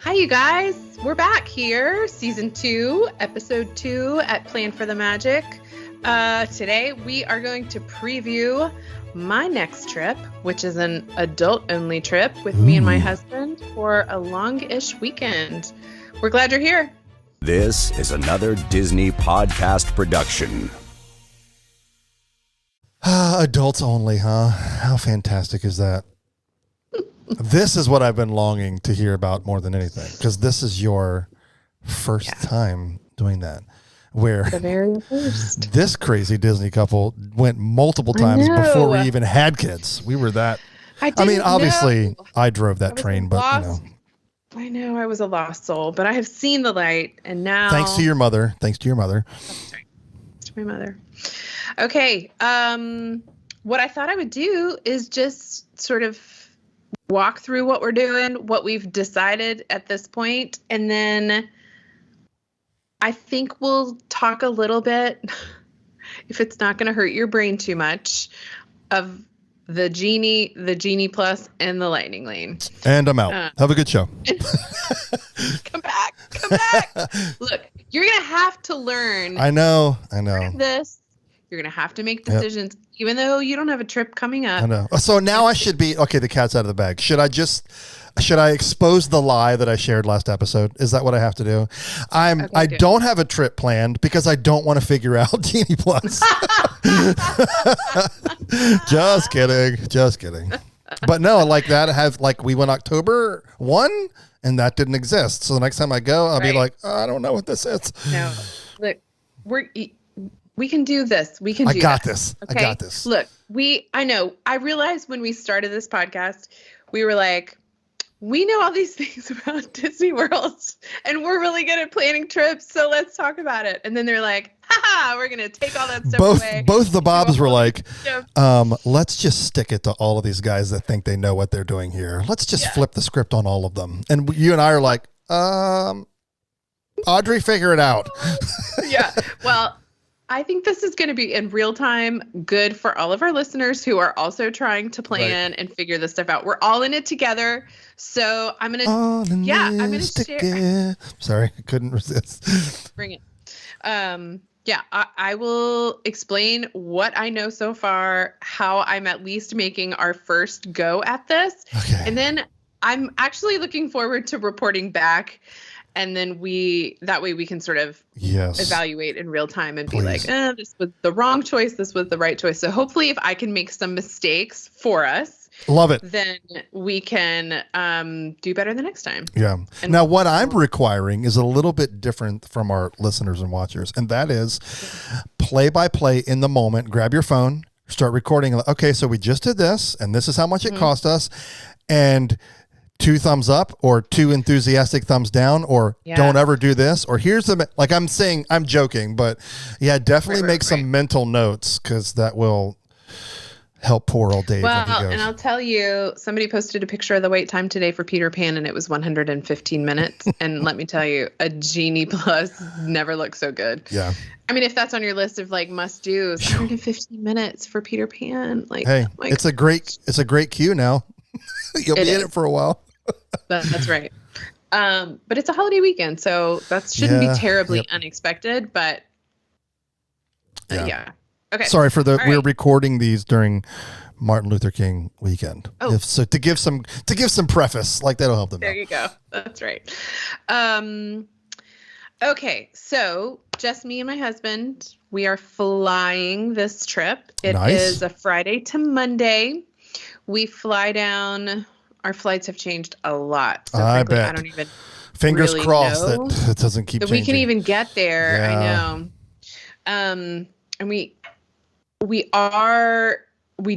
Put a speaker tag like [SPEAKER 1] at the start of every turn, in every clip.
[SPEAKER 1] Hi, you guys. We're back here, season 2, episode 2 at Plan for the Magic. Today, we are going to preview my next trip, which is an adult-only trip with me and my husband for a long-ish weekend. We're glad you're here.
[SPEAKER 2] This is another Disney podcast production.
[SPEAKER 3] Adults only, huh? How fantastic is that? This is what I've been longing to hear about more than anything, because this is your first time doing that, where
[SPEAKER 1] The very first.
[SPEAKER 3] this crazy Disney couple went multiple times before we even had kids. We were that. I mean, obviously, I drove that train, but you know.
[SPEAKER 1] I know I was a lost soul, but I have seen the light, and now
[SPEAKER 3] Thanks to your mother. Thanks to your mother.
[SPEAKER 1] Sorry. To my mother. Okay. What I thought I would do is just sort of walk through what we're doing, what we've decided at this point, and then I think we'll talk a little bit, if it's not going to hurt your brain too much, of the Genie Plus, and the Lightning Lane. And
[SPEAKER 3] I'm out. Have a good show.
[SPEAKER 1] Come back. Look, you're going to have to learn.
[SPEAKER 3] I know.
[SPEAKER 1] This. You're going to have to make decisions, even though you don't have a trip coming up.
[SPEAKER 3] I know. So now I should be, okay, the cat's out of the bag. Should I expose the lie that I shared last episode? Is that what I have to do? I don't have a trip planned because I don't want to figure out Genie Plus. Just kidding. But no, like that, we went October 1 and that didn't exist. So the next time I go, I'll be like, oh, I don't know what this is.
[SPEAKER 1] No, look, we can do this.
[SPEAKER 3] I got this.
[SPEAKER 1] Okay?
[SPEAKER 3] I got this.
[SPEAKER 1] Look, I know. I realized when we started this podcast, we were like, we know all these things about Disney World, and we're really good at planning trips, so let's talk about it. And then they're like, haha, we're going to take all that stuff away.
[SPEAKER 3] Both the Bobs were like, let's just stick it to all of these guys that think they know what they're doing here. Let's just flip the script on all of them. And you and I are like, Audrey, figure it out.
[SPEAKER 1] Yeah, well, I think this is going to be in real time good for all of our listeners who are also trying to plan and figure this stuff out. We're all in it together. So I'm going to share.
[SPEAKER 3] Sorry, I couldn't resist.
[SPEAKER 1] Bring it. I will explain what I know so far, how I'm at least making our first go at this.
[SPEAKER 3] Okay.
[SPEAKER 1] And then I'm actually looking forward to reporting back. And then that way we can sort of evaluate in real time and be like, this was the wrong choice. This was the right choice. So hopefully if I can make some mistakes for us,
[SPEAKER 3] love it,
[SPEAKER 1] then we can do better the next time.
[SPEAKER 3] Yeah.
[SPEAKER 1] And
[SPEAKER 3] now what I'm requiring is a little bit different from our listeners and watchers. And that is play by play in the moment. Grab your phone, start recording. Okay, so we just did this and this is how much it cost us. And 2 thumbs up or 2 enthusiastic thumbs down or don't ever do this or here's the, like I'm saying, I'm joking, but definitely make some mental notes because that will help poor old Dave.
[SPEAKER 1] Well, and I'll tell you, somebody posted a picture of the wait time today for Peter Pan and it was 115 minutes. And let me tell you, a Genie Plus never looks so good.
[SPEAKER 3] Yeah.
[SPEAKER 1] I mean, if that's on your list of like must do's, 115 minutes for Peter Pan. Like,
[SPEAKER 3] hey, it's a great queue now. You'll be in it for a while.
[SPEAKER 1] That's right. But it's a holiday weekend, so that shouldn't be terribly unexpected. But okay.
[SPEAKER 3] Sorry for we're recording these during Martin Luther King weekend.
[SPEAKER 1] Oh,
[SPEAKER 3] so to give some preface, like that'll help them.
[SPEAKER 1] There you go. That's right. Okay, so just me and my husband. We are flying this trip. It is a Friday to Monday. We fly down. Our flights have changed a lot. So frankly,
[SPEAKER 3] bet.
[SPEAKER 1] I don't even
[SPEAKER 3] Fingers
[SPEAKER 1] really
[SPEAKER 3] crossed
[SPEAKER 1] know
[SPEAKER 3] that it doesn't keep changing.
[SPEAKER 1] We can even get there.
[SPEAKER 3] Yeah.
[SPEAKER 1] I know. And we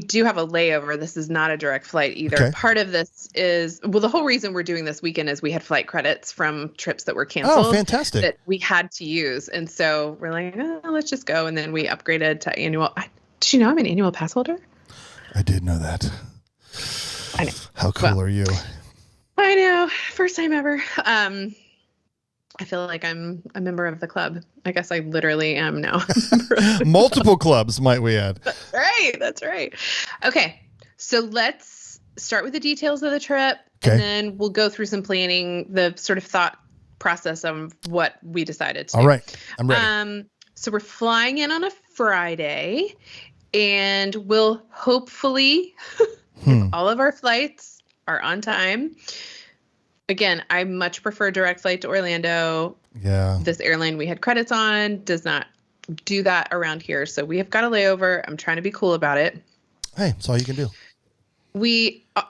[SPEAKER 1] do have a layover. This is not a direct flight either.
[SPEAKER 3] Okay.
[SPEAKER 1] Part of this is, the whole reason we're doing this weekend is we had flight credits from trips that were canceled.
[SPEAKER 3] Oh, fantastic.
[SPEAKER 1] That we had to use. And so we're like, let's just go. And then we upgraded to annual. Did you know I'm an annual pass holder?
[SPEAKER 3] I did know that.
[SPEAKER 1] I know.
[SPEAKER 3] How cool are you?
[SPEAKER 1] I know. First time ever. I feel like I'm a member of the club. I guess I literally am now.
[SPEAKER 3] Multiple clubs, might we add.
[SPEAKER 1] That's right. Okay. So let's start with the details of the trip.
[SPEAKER 3] Okay.
[SPEAKER 1] and then we'll go through some planning, the sort of thought process of what we decided to do.
[SPEAKER 3] All right. I'm ready.
[SPEAKER 1] So we're flying in on a Friday, and we'll hopefully, if all of our flights are on time. Again, I much prefer direct flight to Orlando.
[SPEAKER 3] Yeah.
[SPEAKER 1] This airline we had credits on does not do that around here. So we have got a layover. I'm trying to be cool about it.
[SPEAKER 3] Hey, that's all you can do.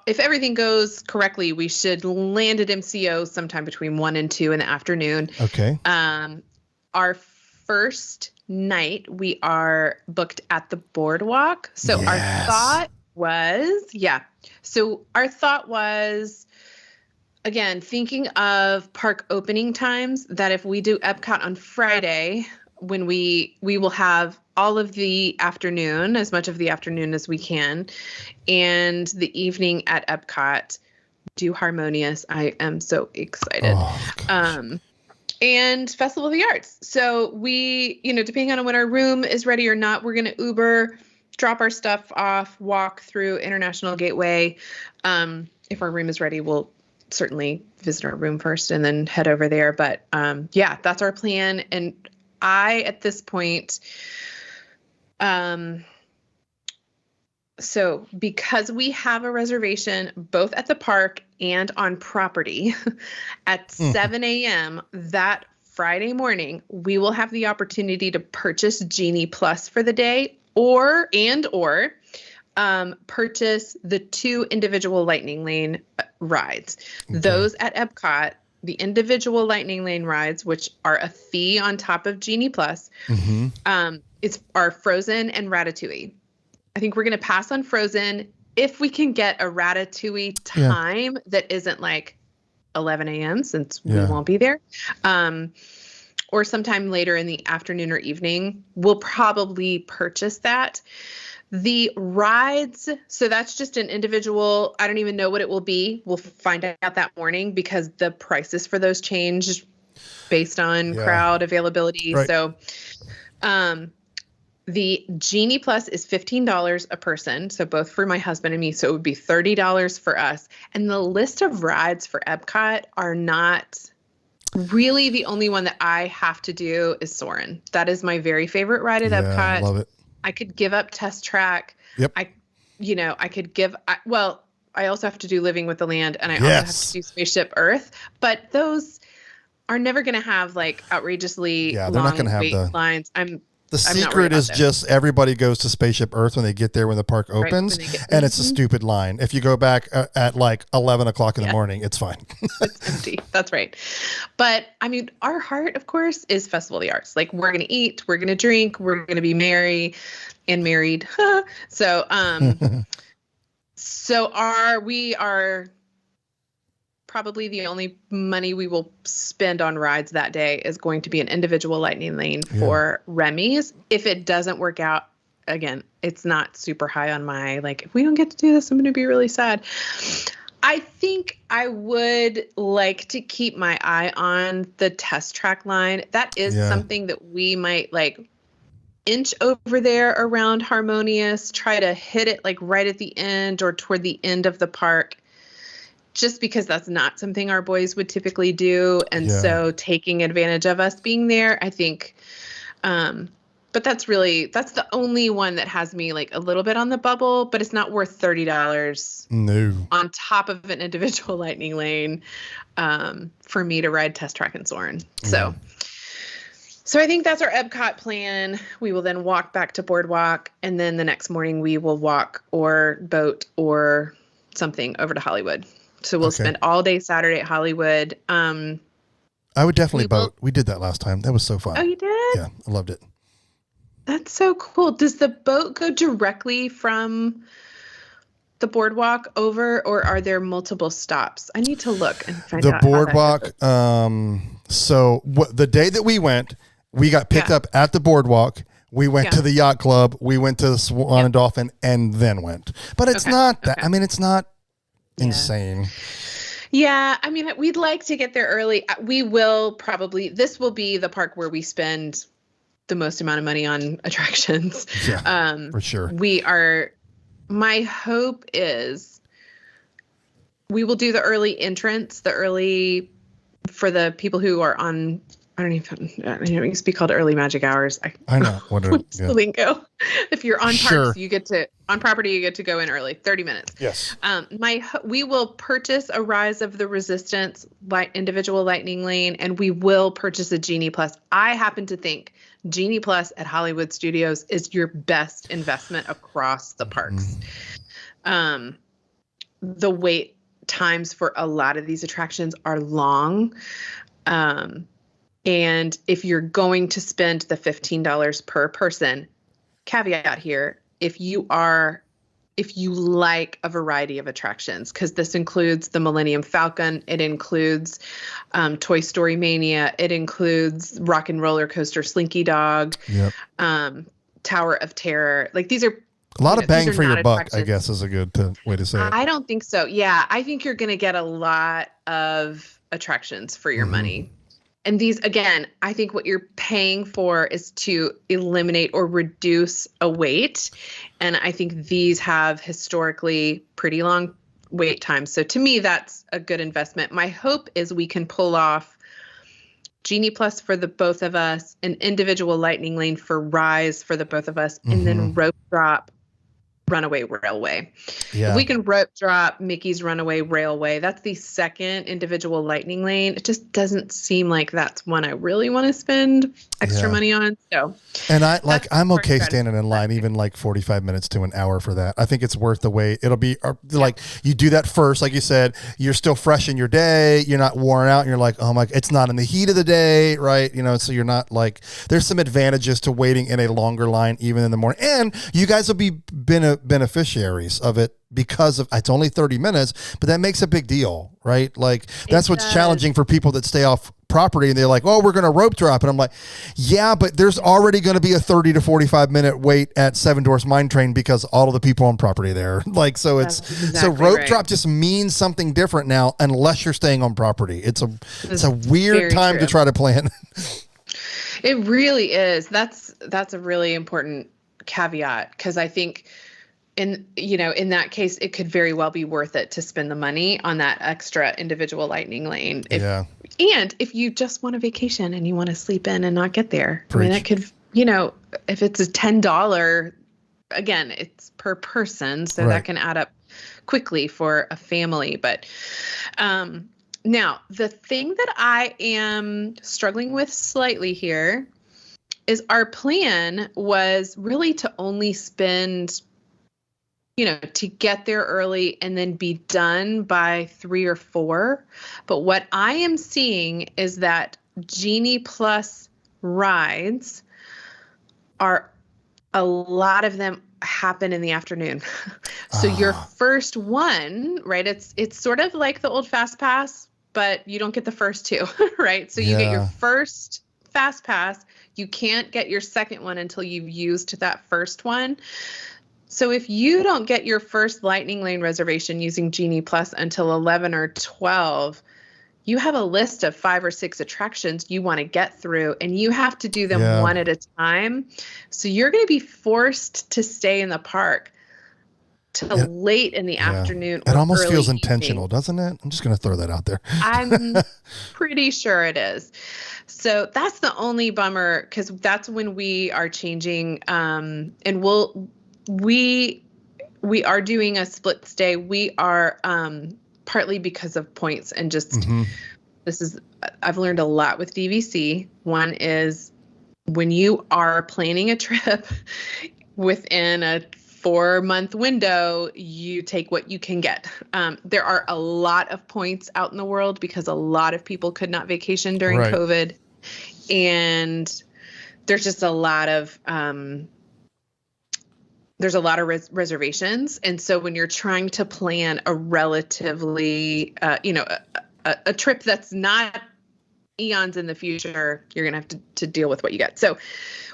[SPEAKER 1] If everything goes correctly, we should land at MCO sometime between 1 and 2 in the afternoon.
[SPEAKER 3] Okay.
[SPEAKER 1] Our first night, we are booked at the boardwalk. So
[SPEAKER 3] Yes.
[SPEAKER 1] our thought was, again, thinking of park opening times, that if we do Epcot on Friday, when we will have all of the afternoon, as much of the afternoon as we can, and the evening at Epcot, do Harmonious. I am so excited.
[SPEAKER 3] Oh,
[SPEAKER 1] and Festival of the Arts. So we, depending on when our room is ready or not, we're going to Uber, drop our stuff off, walk through International Gateway. If our room is ready, we'll certainly visit our room first and then head over there. But that's our plan. And at this point, so because we have a reservation both at the park and on property at 7 a.m. that Friday morning, we will have the opportunity to purchase Genie Plus for the day or purchase the 2 individual Lightning Lane rides. Okay. Those at Epcot, the individual Lightning Lane rides, which are a fee on top of Genie Plus, are Frozen and Ratatouille. I think we're going to pass on Frozen if we can get a Ratatouille time that isn't like 11 a.m. since we won't be there. Or sometime later in the afternoon or evening, we'll probably purchase that. The rides, so that's just an individual, I don't even know what it will be. We'll find out that morning because the prices for those change based on crowd availability. Right. So the Genie Plus is $15 a person, so both for my husband and me, so it would be $30 for us. And the list of rides for Epcot are not really, the only one that I have to do is Soarin'. That is my very favorite ride at Epcot. I
[SPEAKER 3] love it.
[SPEAKER 1] I could give up Test Track.
[SPEAKER 3] Yep.
[SPEAKER 1] I also have to do Living with the Land, and I also have to do Spaceship Earth. But those are never going to have like outrageously long wait lines.
[SPEAKER 3] The secret is just everybody goes to Spaceship Earth when they get there when the park opens, and it's a stupid line. If you go back at like 11 o'clock in the morning, it's fine.
[SPEAKER 1] It's empty. That's right. But I mean, our heart, of course, is Festival of the Arts. Like, we're going to eat, we're going to drink, we're going to be merry and married. So, we are probably the only money we will spend on rides that day is going to be an individual Lightning Lane for Remy's. If it doesn't work out, again, it's not super high on my, like, if we don't get to do this, I'm going to be really sad. I think I would like to keep my eye on the Test Track line. That is something that we might like inch over there around Harmonious, try to hit it like right at the end or toward the end of the park. Just because that's not something our boys would typically do. And so taking advantage of us being there, I think, but that's the only one that has me like a little bit on the bubble, but it's not worth $30 on top of an individual Lightning Lane, for me to ride Test Track and Soarin'. So I think that's our Epcot plan. We will then walk back to Boardwalk, and then the next morning we will walk or boat or something over to Hollywood. So we'll spend all day Saturday at Hollywood.
[SPEAKER 3] I would definitely boat. We did that last time. That was so fun.
[SPEAKER 1] Oh, you did?
[SPEAKER 3] Yeah, I loved it.
[SPEAKER 1] That's so cool. Does the boat go directly from the boardwalk over, or are there multiple stops? I need to look and find out.
[SPEAKER 3] The boardwalk. So the day that we went, we got picked up at the boardwalk. We went to the yacht club. We went to the Swan and Dolphin, and then went. But it's not that. I mean, it's not insane.
[SPEAKER 1] Yeah, I mean, we'd like to get there early. We will probably, this will be the park where we spend the most amount of money on attractions.
[SPEAKER 3] Yeah, for sure.
[SPEAKER 1] My hope is we will do the early entrance, for the people who are on, I don't even, it used to be called early magic hours.
[SPEAKER 3] I know.
[SPEAKER 1] What's the lingo? If you're on
[SPEAKER 3] Sure.
[SPEAKER 1] parks, on property, you get to go in early, 30 minutes.
[SPEAKER 3] Yes.
[SPEAKER 1] We will purchase a Rise of the Resistance individual lightning lane, and we will purchase a Genie Plus. I happen to think Genie Plus at Hollywood Studios is your best investment across the parks. The wait times for a lot of these attractions are long. And if you're going to spend the $15 per person, caveat here, if you like a variety of attractions, because this includes the Millennium Falcon, it includes Toy Story Mania, it includes Rock and Roller Coaster Slinky Dog, Tower of Terror. Like these are
[SPEAKER 3] a lot of bang for your buck, I guess, is a good way to say it.
[SPEAKER 1] I don't think so. Yeah, I think you're going to get a lot of attractions for your money. And these, again, I think what you're paying for is to eliminate or reduce a wait. And I think these have historically pretty long wait times. So to me, that's a good investment. My hope is we can pull off Genie Plus for the both of us, an individual lightning lane for Rise for the both of us, and then rope drop Runaway Railway.
[SPEAKER 3] Yeah.
[SPEAKER 1] If we can rope drop Mickey's Runaway Railway, that's the second individual lightning lane. It just doesn't seem like that's one I really want to spend extra money on. So,
[SPEAKER 3] and I'm okay standing in line even like 45 minutes to an hour for that. I think it's worth the wait. It'll be like you do that first, like you said, you're still fresh in your day. You're not worn out. And you're like, oh my, it's not in the heat of the day, right? So you're not like, there's some advantages to waiting in a longer line even in the morning. And you guys will be beneficiaries of it because of it's only 30 minutes, but that makes a big deal, right? Like that's what's challenging for people that stay off property and they're like, oh, we're going to rope drop. And I'm like, yeah, but there's already going to be a 30 to 45 minute wait at Seven Dwarfs Mine Train because all of the people on property there. Like, so so rope drop just means something different now, unless you're staying on property. It's a weird time to try to plan.
[SPEAKER 1] It really is. That's a really important caveat, because I think in that case, it could very well be worth it to spend the money on that extra individual lightning lane. And if you just want a vacation and you want to sleep in and not get there, I mean, it could, if it's a $10, again, it's per person. So that can add up quickly for a family. But now the thing that I am struggling with slightly here is our plan was really to only spend, to get there early and then be done by 3 or 4. But what I am seeing is that Genie Plus rides a lot of them happen in the afternoon. So your first one, right? It's sort of like the old Fast Pass, but you don't get the first 2, right? So you get your first Fast Pass. You can't get your second one until you've used that first one. So if you don't get your first lightning lane reservation using Genie Plus until 11 or 12, you have a list of 5 or 6 attractions you want to get through, and you have to do them one at a time. So you're going to be forced to stay in the park till late in the afternoon.
[SPEAKER 3] It almost feels
[SPEAKER 1] evening.
[SPEAKER 3] intentional, doesn't it? I'm just going to throw that out there.
[SPEAKER 1] I'm pretty sure it is. So that's the only bummer, because that's when we are changing, and we are doing a split stay. We are partly because of points and just I've learned a lot with DVC. One is when you are planning a trip within a 4-month window, you take what you can get. There are a lot of points out in the world because a lot of people could not vacation during COVID, and there's just a lot of reservations. And so when you're trying to plan a relatively, a trip that's not eons in the future, you're going to have to deal with what you get. So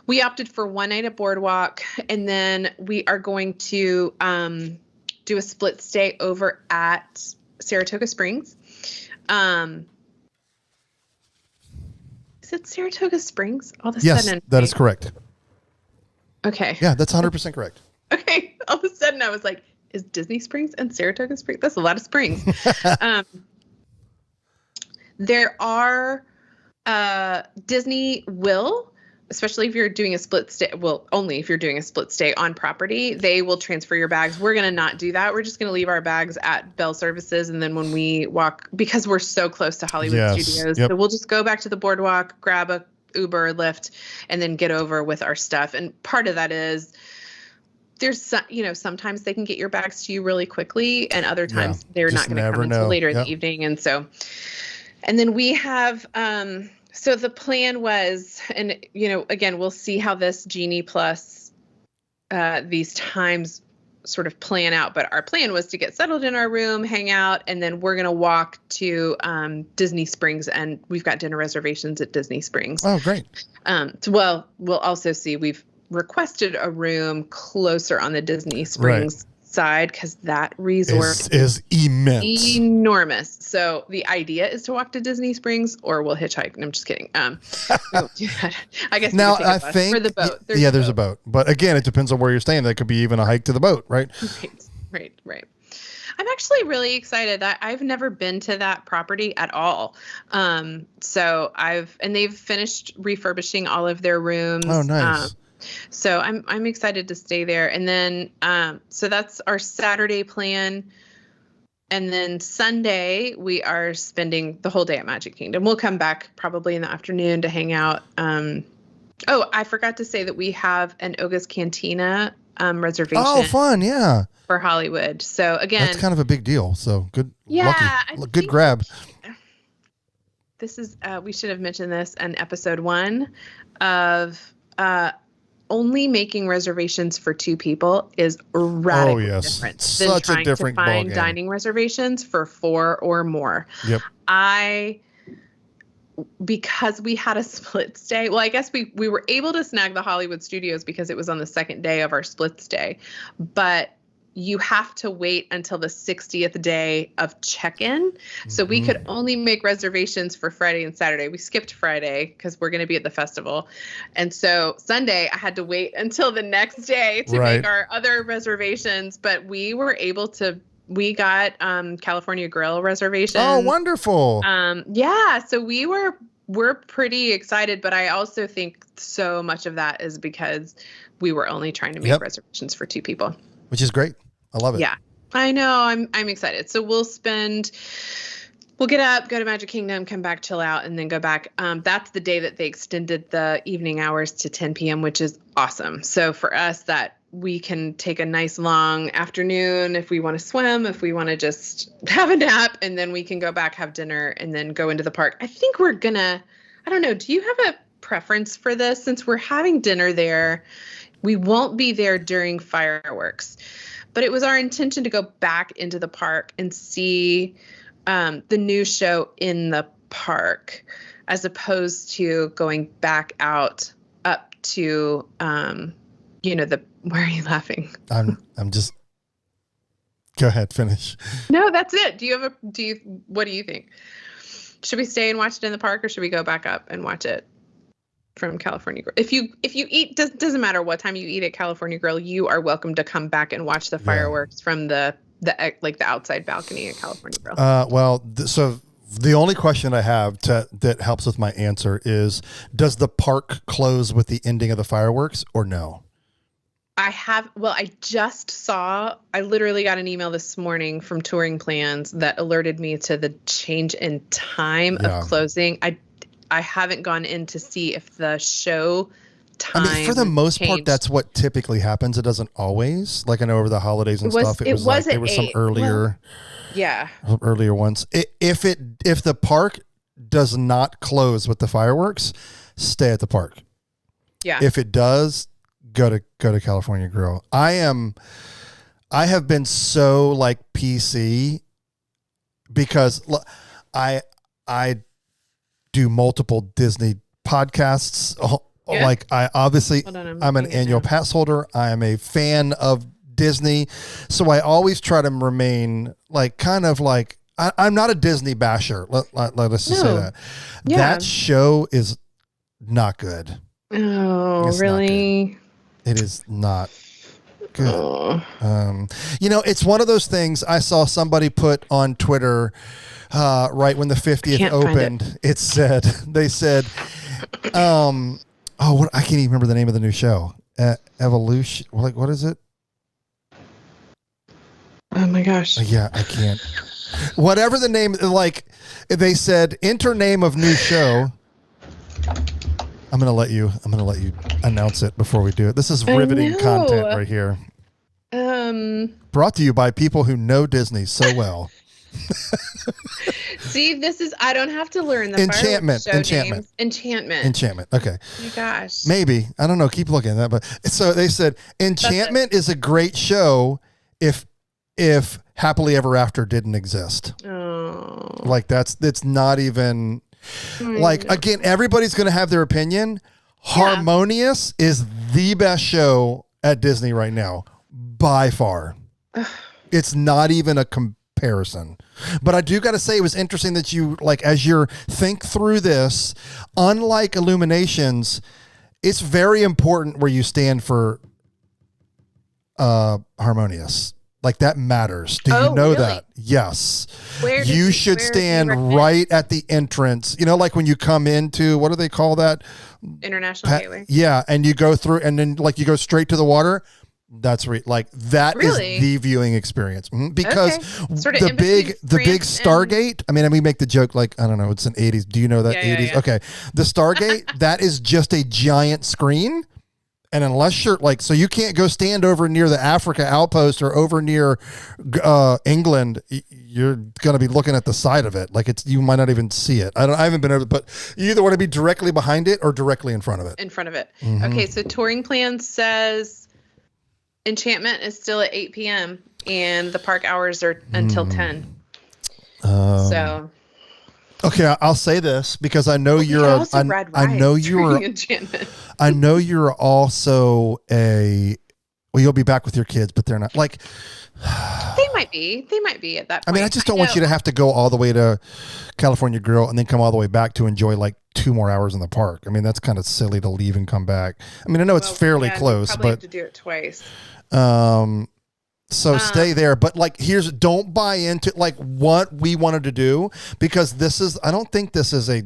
[SPEAKER 1] we opted for 1 night at Boardwalk, and then we are going to do a split stay over at Saratoga Springs. Is it Saratoga Springs? All of a sudden,
[SPEAKER 3] that is correct.
[SPEAKER 1] Okay.
[SPEAKER 3] Yeah, that's 100% correct.
[SPEAKER 1] Okay. All of a sudden I was like, is Disney Springs and Saratoga Springs. That's a lot of springs. There are Disney will, especially if you're doing a split stay, well, only if you're doing a split stay on property, they will transfer your bags. We're going to not do that. We're just going to leave our bags at Bell Services. And then when we walk, because we're so close to Hollywood Studios, so we'll just go back to the boardwalk, grab a Uber or Lyft, and then get over with our stuff. And part of that is there's, sometimes they can get your bags to you really quickly, and other times they're not going to come until later in the evening. And so, and then we have, so the plan was, and, again, we'll see how this Genie Plus, these times sort of plan out. But our plan was to get settled in our room, hang out, and then we're going to walk to Disney Springs, and we've got dinner reservations at Disney Springs.
[SPEAKER 3] Oh, great.
[SPEAKER 1] Well, we'll also see, we've requested a room closer on the Disney Springs side, because that resort
[SPEAKER 3] is immense,
[SPEAKER 1] enormous. So the idea is to walk to Disney Springs, or we'll hitchhike. And I'm just kidding. We won't do that. I guess
[SPEAKER 3] now I think
[SPEAKER 1] for the boat.
[SPEAKER 3] There's a boat, but again, it depends on where you're staying. That could be even a hike to the boat, right?
[SPEAKER 1] Right. I'm actually really excited. I've never been to that property at all. So and they've finished refurbishing all of their rooms.
[SPEAKER 3] Oh, nice.
[SPEAKER 1] So I'm excited to stay there. And then, so that's our Saturday plan. And then Sunday, we are spending the whole day at Magic Kingdom. We'll come back probably in the afternoon to hang out. Oh, I forgot to say that we have an Oga's Cantina reservation.
[SPEAKER 3] Oh, fun. Yeah.
[SPEAKER 1] For Hollywood. So again,
[SPEAKER 3] that's kind of a big deal. So good.
[SPEAKER 1] Yeah.
[SPEAKER 3] Good grab.
[SPEAKER 1] This is, we should have mentioned this in episode 1 of, only making reservations for 2 people is radically different than trying to find dining reservations for 4 or more.
[SPEAKER 3] Yep.
[SPEAKER 1] Because we had a split stay. Well, I guess we were able to snag the Hollywood Studios because it was on the second day of our split stay, but you have to wait until the 60th day of check-in. So we could only make reservations for Friday and Saturday. We skipped Friday because we're going to be at the festival. And so Sunday, I had to wait until the next day to make our other reservations. But we were able to, we got California Grill reservations.
[SPEAKER 3] Oh, wonderful.
[SPEAKER 1] Yeah. So we're pretty excited. But I also think so much of that is because we were only trying to make reservations for 2 people.
[SPEAKER 3] Which is great. I love it.
[SPEAKER 1] Yeah, I know. I'm excited. So we'll get up, go to Magic Kingdom, come back, chill out, and then go back. That's the day that they extended the evening hours to 10 p.m., which is awesome. So for us, that we can take a nice long afternoon if we want to swim, if we want to just have a nap, and then we can go back, have dinner, and then go into the park. I think we're gonna, I don't know, do you have a preference for this? Since we're having dinner there, we won't be there during fireworks, but it was our intention to go back into the park and see the new show in the park, as opposed to going back out up to, why are you laughing?
[SPEAKER 3] I'm just, go ahead, finish.
[SPEAKER 1] No, that's it. What do you think? Should we stay and watch it in the park, or should we go back up and watch it from California Grill? If you eat, doesn't matter what time you eat at California Grill, you are welcome to come back and watch the fireworks from the outside balcony at California Grill.
[SPEAKER 3] So the only question I have that helps with my answer is, does the park close with the ending of the fireworks or no?
[SPEAKER 1] I literally got an email this morning from Touring Plans that alerted me to the change in time of closing. I haven't gone in to see if the show time. I mean,
[SPEAKER 3] for the most
[SPEAKER 1] changed.
[SPEAKER 3] Part, that's what typically happens. It doesn't always. Like I know over the holidays and stuff, there was some earlier, earlier ones. If the park does not close with the fireworks, stay at the park.
[SPEAKER 1] Yeah.
[SPEAKER 3] If it does, go to California Grill. I have been so like PC because I do multiple Disney podcasts.
[SPEAKER 1] Yeah.
[SPEAKER 3] Like I'm an annual pass holder. I am a fan of Disney. So I always try to remain like, kind of like, I'm not a Disney basher. Let's just say that. Yeah. That show is not good.
[SPEAKER 1] Oh,
[SPEAKER 3] it's
[SPEAKER 1] really?
[SPEAKER 3] It is not. Good. It's one of those things I saw somebody put on Twitter right when the 50th opened. They said, I can't even remember the name of the new show. Evolution. Like, what is it?
[SPEAKER 1] Oh my gosh.
[SPEAKER 3] Yeah, I can't. Whatever the name, like they said, enter name of new show. I'm gonna let you announce it before we do it. This is riveting content right here. Brought to you by people who know Disney so well.
[SPEAKER 1] See, I don't have to learn the
[SPEAKER 3] Enchantment.
[SPEAKER 1] Names.
[SPEAKER 3] Enchantment. Okay.
[SPEAKER 1] Oh my gosh.
[SPEAKER 3] Maybe. I don't know. Keep looking at that. But so they said Enchantment is a great show if Happily Ever After didn't exist.
[SPEAKER 1] Oh.
[SPEAKER 3] Like it's not even like, again, everybody's going to have their opinion. Harmonious is the best show at Disney right now by far. It's not even a comparison. But I do got to say, it was interesting that you, like, as you think through this, unlike Illuminations, it's very important where you stand for Harmonious. Like, that matters. Do you know that? Yes. You should stand right at the entrance. Like when you come into, what do they call that?
[SPEAKER 1] International Gateway.
[SPEAKER 3] Yeah. And you go through and then like you go straight to the water. That's that is the viewing experience. Because the big Stargate, I mean, we make the joke like, I don't know, it's an 80s. Do you know that 80s? Yeah. Okay. The Stargate, that is just a giant screen. And unless you're like, so you can't go stand over near the Africa outpost or over near England, you're going to be looking at the side of it. Like you might not even see it. I haven't been able to, but you either want to be directly behind it or directly in front of it.
[SPEAKER 1] Mm-hmm. Okay. So Touring Plan says Enchantment is still at 8 p.m. and the park hours are until 10. So.
[SPEAKER 3] Okay, I'll say this because I know you're also you'll be back with your kids, but they're not like
[SPEAKER 1] they might be at that point.
[SPEAKER 3] I mean, I just don't want you to have to go all the way to California Grill and then come all the way back to enjoy like 2 more hours in the park. I mean, that's kind of silly to leave and come back. I mean, I know it's fairly close, but
[SPEAKER 1] have to do it twice.
[SPEAKER 3] So stay there, but like don't buy into like what we wanted to do, because I don't think this is a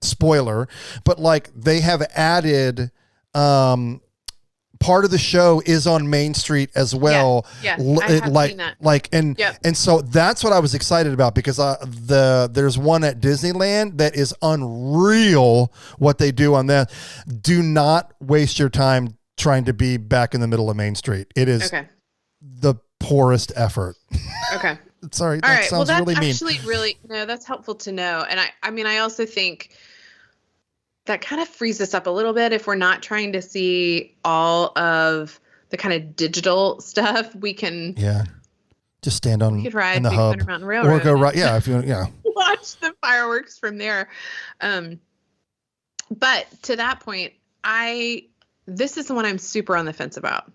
[SPEAKER 3] spoiler, but like they have added part of the show is on Main Street as well.
[SPEAKER 1] Yes, I have seen that.
[SPEAKER 3] And so that's what I was excited about, because there's one at Disneyland that is unreal what they do on that. Do not waste your time trying to be back in the middle of Main Street. It is the poorest effort.
[SPEAKER 1] Okay.
[SPEAKER 3] Sorry, that sounds really mean.
[SPEAKER 1] That's helpful to know. And I also think that kind of frees us up a little bit if we're not trying to see all of the kind of digital stuff. We can
[SPEAKER 3] just stand on
[SPEAKER 1] in the
[SPEAKER 3] Big
[SPEAKER 1] hub
[SPEAKER 3] Thunder
[SPEAKER 1] Mountain Railroad
[SPEAKER 3] or go right. Yeah, if you
[SPEAKER 1] watch the fireworks from there. But to that point, this is the one I'm super on the fence about,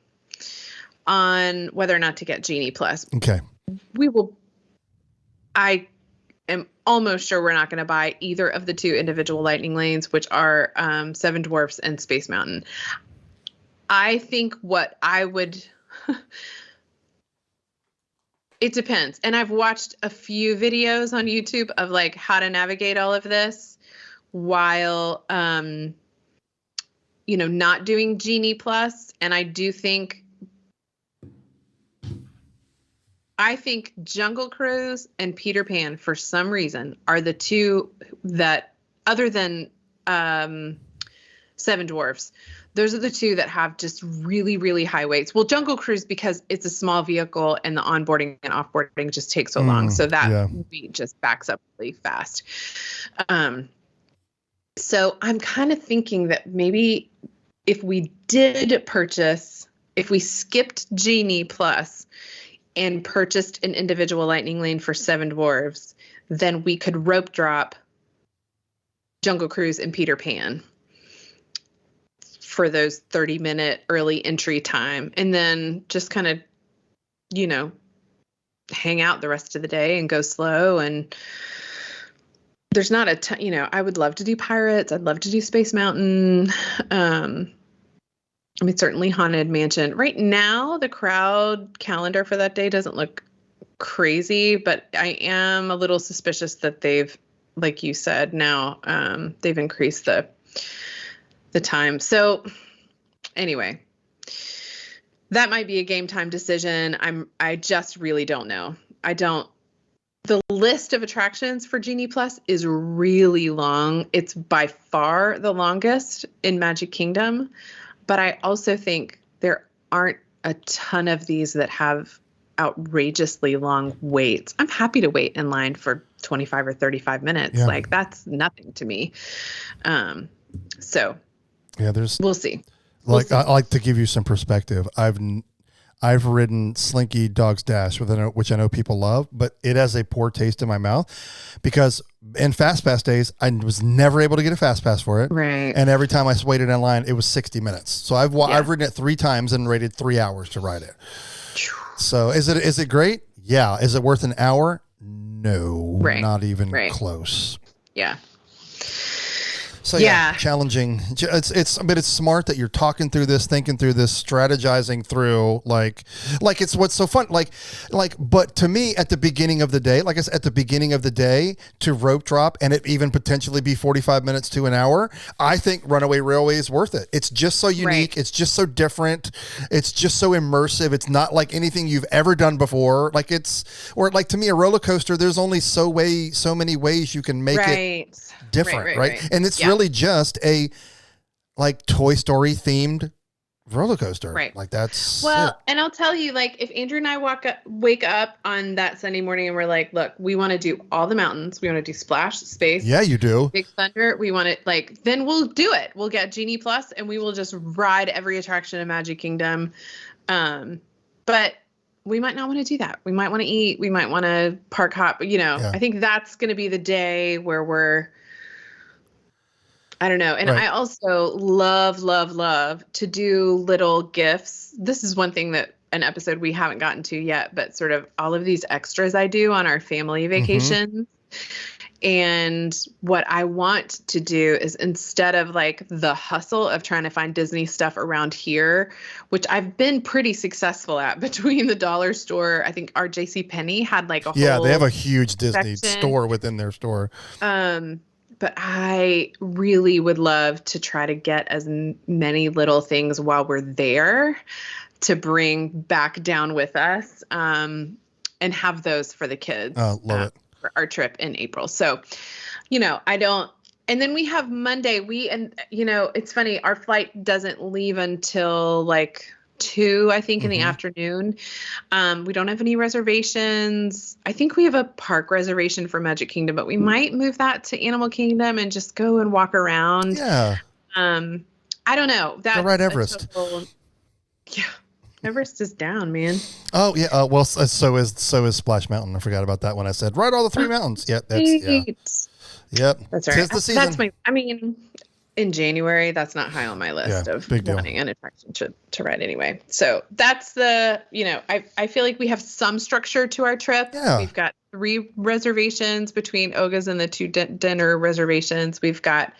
[SPEAKER 1] on whether or not to get Genie Plus.
[SPEAKER 3] Okay.
[SPEAKER 1] I am almost sure we're not going to buy either of the 2 individual lightning lanes, which are Seven Dwarfs and Space Mountain. I think what I would, it depends. And I've watched a few videos on YouTube of like how to navigate all of this while, not doing Genie Plus. And I think Jungle Cruise and Peter Pan, for some reason, are the 2 that, other than Seven Dwarfs, those are the 2 that have just really, really high weights. Well, Jungle Cruise, because it's a small vehicle and the onboarding and offboarding just takes so long. So that just backs up really fast. So I'm kind of thinking that maybe if we skipped Genie Plus and purchased an individual lightning lane for Seven Dwarfs, then we could rope drop Jungle Cruise and Peter Pan for those 30-minute early entry time, and then just kind of, hang out the rest of the day and go slow. And there's not a ton, I would love to do Pirates. I'd love to do Space Mountain. I mean, certainly Haunted Mansion. Right now, the crowd calendar for that day doesn't look crazy, but I am a little suspicious that they've, like you said, now they've increased the time. So anyway, that might be a game time decision. I just really don't know. The list of attractions for Genie Plus is really long. It's by far the longest in Magic Kingdom, but I also think there aren't a ton of these that have outrageously long waits. I'm happy to wait in line for 25 or 35 minutes.
[SPEAKER 3] Yeah.
[SPEAKER 1] Like, that's nothing to me. So
[SPEAKER 3] Yeah,
[SPEAKER 1] we'll see.
[SPEAKER 3] I like to give you some perspective. I've ridden Slinky Dog's Dash, which I know people love, but it has a poor taste in my mouth because in Fast Pass days, I was never able to get a Fast Pass for it.
[SPEAKER 1] Right.
[SPEAKER 3] And every time I waited in line, it was 60 minutes. So I've ridden it 3 times and rated 3 hours to ride it. So is it great? Yeah. Is it worth an hour? No, not even close.
[SPEAKER 1] Yeah.
[SPEAKER 3] So challenging. But it's smart that you're talking through this, thinking through this, strategizing through like it's what's so fun. But to me at the beginning of the day, like I said, at the beginning of the day to rope drop and it even potentially be 45 minutes to an hour, I think Runaway Railway is worth it. It's just so unique. Right. It's just so different. It's just so immersive. It's not like anything you've ever done before. To me, a roller coaster, there's only so many ways you can make it different, right? And it's really just a Toy Story themed roller coaster,
[SPEAKER 1] right?
[SPEAKER 3] Like that's
[SPEAKER 1] it. And I'll tell you, like, if Andrew and I wake up on that Sunday morning and we're like, look, we want to do all the mountains, we want to do Splash, Space,
[SPEAKER 3] you do
[SPEAKER 1] Big Thunder, we want it, then we'll do it. We'll get Genie Plus and we will just ride every attraction in Magic Kingdom. But we might not want to do that. We might want to eat. We might want to park hop. I think that's going to be the day where I don't know. And I also love to do little gifts. This is one thing that an episode we haven't gotten to yet, but sort of all of these extras I do on our family vacations. And what I want to do is, instead of the hustle of trying to find Disney stuff around here, which I've been pretty successful at between the dollar store, I think our JCPenney had a whole
[SPEAKER 3] they have a huge Disney store within their store.
[SPEAKER 1] But I really would love to try to get as many little things while we're there to bring back down with us, and have those for the kids.
[SPEAKER 3] Love it.
[SPEAKER 1] For our trip in April. So, I don't, and then we have Monday, it's funny, our flight doesn't leave until 2, I think, in the afternoon. We don't have any reservations. I think we have a park reservation for Magic Kingdom, but we might move that to Animal Kingdom and just go and walk around.
[SPEAKER 3] Yeah.
[SPEAKER 1] I don't know.
[SPEAKER 3] That's right, Everest.
[SPEAKER 1] Everest is down, man.
[SPEAKER 3] Oh yeah. Well, so is Splash Mountain. I forgot about that when I said ride all the 3 mountains. Yep. Yep.
[SPEAKER 1] That's right.
[SPEAKER 3] 'Tis the season.
[SPEAKER 1] In January, that's not high on my list of wanting an attraction to ride anyway. So that's I feel like we have some structure to our trip.
[SPEAKER 3] Yeah.
[SPEAKER 1] We've got 3 reservations between Oga's and the 2 dinner reservations. We've got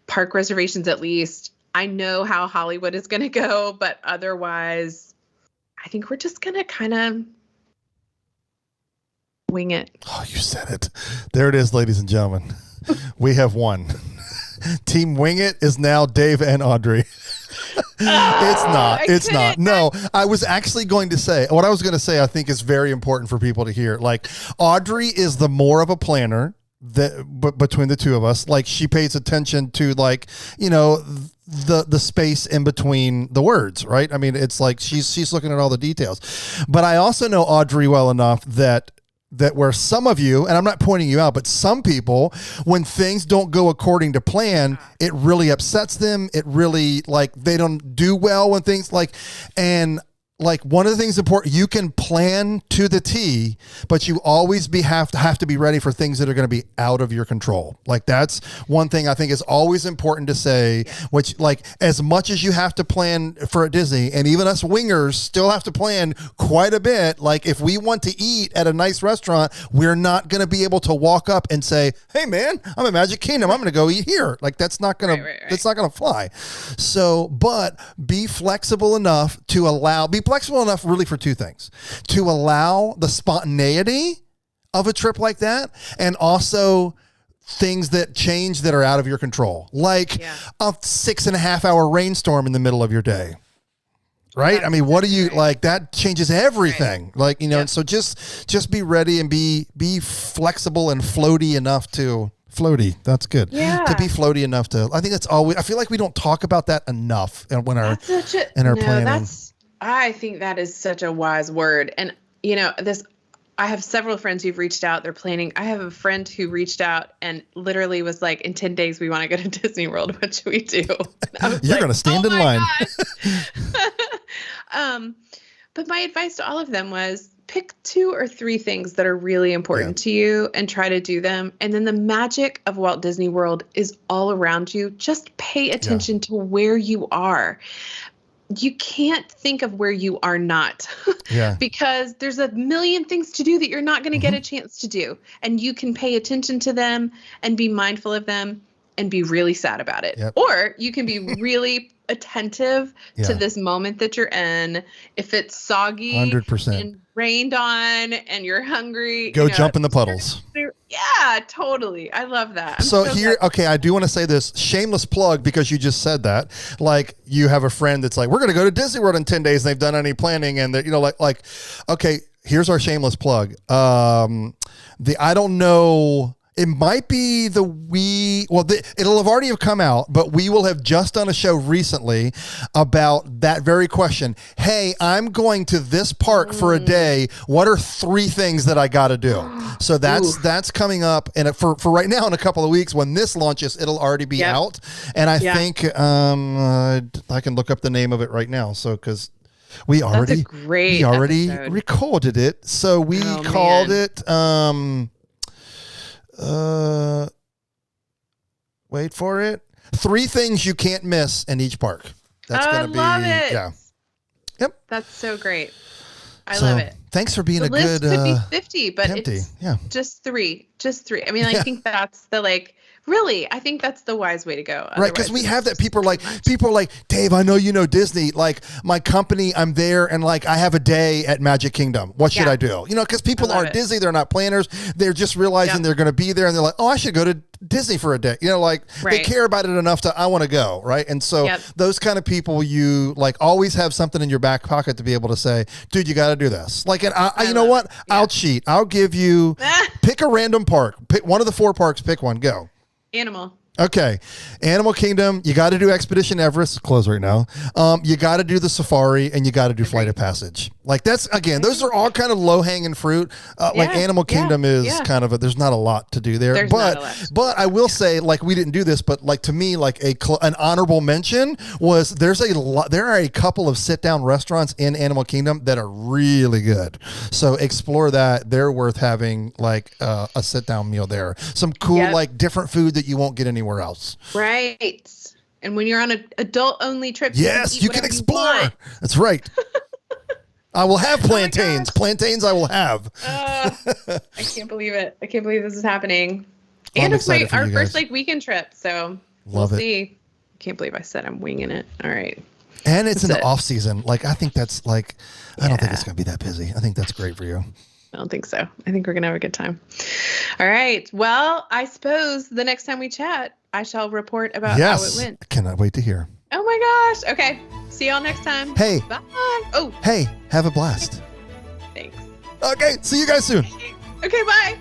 [SPEAKER 1] park reservations at least. I know how Hollywood is going to go, but otherwise, I think we're just going to kind of wing it.
[SPEAKER 3] Oh, you said it. There it is, ladies and gentlemen. We have won. Team Wing It is now Dave and Audrey. It's not. No, I was actually going to say, what I was going to say, I think is very important for people to hear. Audrey is the more of a planner between the two of us. She pays attention to the space in between the words, right? I mean, it's she's looking at all the details. But I also know Audrey well enough that where some of you, and I'm not pointing you out, but some people, when things don't go according to plan, it really upsets them. It really they don't do well when things and like one of the things important, you can plan to the T, but you always have to be ready for things that are going to be out of your control. Like that's one thing I think is always important to say, which like as much as you have to plan for a Disney, and even us wingers still have to plan quite a bit. Like if we want to eat at a nice restaurant, we're not going to be able to walk up and say, hey man, I'm at Magic Kingdom, I'm going to go eat here. Like that's not going to, that's not going to fly. So, but be flexible enough to be flexible enough really for two things: to allow the spontaneity of a trip like that, and also things that change that are out of your control, like a 6.5 hour rainstorm in the middle of your day. Right. That's, I mean, what do you like? That changes everything. Right. Like, you know, and so just be ready and be flexible and floaty enough to That's good. Yeah. To be floaty enough to, I think that's always, I feel like we don't talk about that enough when our planning.
[SPEAKER 1] I think that is such a wise word. And, you know, I have several friends who've reached out, they're planning. I have a friend who reached out and literally was like, in 10 days, we want to go to Disney World. What should we do?
[SPEAKER 3] You're going to stand in line.
[SPEAKER 1] But my advice to all of them was pick 2 or 3 things that are really important to you and try to do them. And then the magic of Walt Disney World is all around you. Just pay attention to where you are. You can't think of where you are not because there's a million things to do that you're not going to get a chance to do. And you can pay attention to them and be mindful of them and be really sad about it. Yep. Or you can be really attentive to this moment that you're in. If it's soggy
[SPEAKER 3] 100%.
[SPEAKER 1] And rained on and you're hungry,
[SPEAKER 3] go jump in the puddles.
[SPEAKER 1] Yeah, totally. I love that.
[SPEAKER 3] So here, okay, I do want to say this shameless plug because you just said that. Like you have a friend that's like, we're going to go to Disney World in 10 days. And they've done any planning and that, you know, like, okay, here's our shameless plug. I don't know. It might be it'll have already come out, but we will have just done a show recently about that very question. Hey, I'm going to this park for a day. What are 3 things that I got to do? So that's coming up. And for right now, in a couple of weeks, when this launches, it'll already be out. And I think I can look up the name of it right now. So, because we already recorded it. So we called it, wait for it. 3 things you can't miss in each park. That's going to be, Yep.
[SPEAKER 1] That's so great. I love it.
[SPEAKER 3] Thanks for being
[SPEAKER 1] the
[SPEAKER 3] a
[SPEAKER 1] list
[SPEAKER 3] good,
[SPEAKER 1] could be 50, but it's just 3. I mean, I think that's really, I think that's the wise way to go.
[SPEAKER 3] Right, because we have that. People are like, Dave, I know you know Disney. Like my company, I'm there, and like I have a day at Magic Kingdom. What should I do? You know, because people aren't Disney, they're not planners. They're just realizing they're going to be there, and they're like, oh, I should go to Disney for a day. You know, like they care about it enough to I want to go, right? And so those kind of people, you like always have something in your back pocket to be able to say, dude, you got to do this. Like, and I you know what? Yeah. I'll cheat. I'll give you pick a random park. Pick one of the 4 parks. Pick one. Go.
[SPEAKER 1] Animal.
[SPEAKER 3] Okay. Animal Kingdom. You got to do Expedition Everest. Closed right now. You got to do the safari and you got to do Flight of Passage. Like that's, again, those are all kind of low hanging fruit. Like Animal Kingdom is kind of there's not a lot to do there, but I will say, like, we didn't do this, but like to me, like an honorable mention was there are a couple of sit down restaurants in Animal Kingdom that are really good. So explore that. They're worth having like a sit down meal there. Some cool, like different food that you won't get anywhere else.
[SPEAKER 1] Right. And when you're on an adult only trip,
[SPEAKER 3] you can explore. That's right. I will have plantains. Plantains I will have.
[SPEAKER 1] I can't believe it. I can't believe this is happening. And it's our first like weekend trip. So we'll see. Can't believe I said I'm winging it. All right.
[SPEAKER 3] And it's in the off season. Like, I think that's like, I don't think it's going to be that busy. I think that's great for you.
[SPEAKER 1] I don't think so. I think we're going to have a good time. All right. Well, I suppose the next time we chat, I shall report about how it went.
[SPEAKER 3] I cannot wait to hear.
[SPEAKER 1] Oh my gosh. Okay. See y'all next time.
[SPEAKER 3] Hey.
[SPEAKER 1] Bye. Oh.
[SPEAKER 3] Hey, have a blast.
[SPEAKER 1] Thanks.
[SPEAKER 3] Okay. See you guys soon.
[SPEAKER 1] Okay. Bye.